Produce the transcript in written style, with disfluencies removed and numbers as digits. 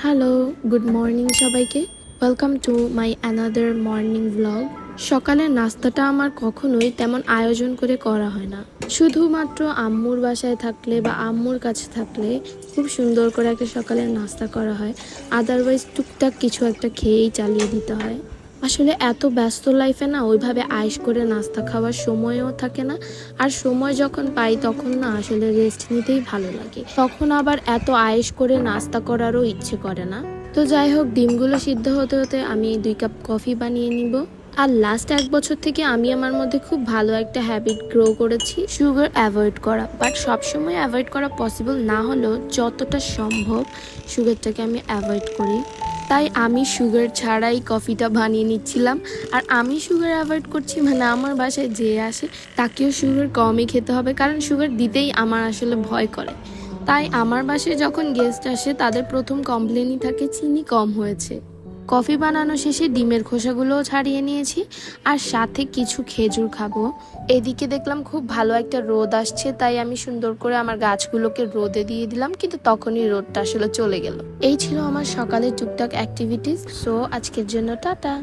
Hello, good morning সবাইকে। Welcome to my another morning vlog. সকালের নাস্তাটা আমার কখনোই তেমন আয়োজন করে করা হয় না। শুধুমাত্র আম্মুর বাসায় থাকলে বা আম্মুর কাছে থাকলে খুব সুন্দর করে একটা সকালের নাস্তা করা হয়। আদারওয়াইজ টুকটাক কিছু একটা খেয়েই চালিয়ে দিতে হয়। আসলে এত ব্যস্ত লাইফে না ওইভাবে আয়েশ করে নাস্তা খাওয়ার সময়ও থাকে না। আর সময় যখন পাই তখন না আসলে রেস্ট নিতেই ভালো লাগে, তখন আবার এত আয়েশ করে নাস্তা করারও ইচ্ছে করে না। তো যাই হোক, ডিমগুলো সিদ্ধ হতে হতে আমি 2 কাপ কফি বানিয়ে নিব। আর লাস্ট 1 বছর থেকে আমি আমার মধ্যে খুব ভালো একটা হ্যাবিট গ্রো করেছি, সুগার অ্যাভয়েড করা। বাট সবসময় অ্যাভয়েড করা পসিবল না হলেও যতটা সম্ভব সুগারটাকে আমি অ্যাভয়েড করি। তাই আমি সুগার ছাড়াই কফিটা বানিয়ে নিচ্ছিলাম। আর আমি সুগার অ্যাভয়েড করছি মানে আমার বাসায় যে আসে তাকেও সুগার কমই খেতে হবে, কারণ সুগার দিতেই আমার আসলে ভয় করে। তাই আমার বাসায় যখন গেস্ট আসে তাদের প্রথম কমপ্লেনই থাকে চিনি কম হয়েছে। কফি বানানো শেষে ডিমের খোসাগুলোও ছাড়িয়ে নিয়েছি, আর সাথে কিছু খেজুর খাবো। এদিকে দেখলাম খুব ভালো একটা রোদ আসছে, তাই আমি সুন্দর করে আমার গাছগুলোকে রোদে দিয়ে দিলাম, কিন্তু তখনই রোদটা আসলে চলে গেল। এই ছিল আমার সকালের টুকটাক অ্যাক্টিভিটিস। সো আজকের জন্য টাটা।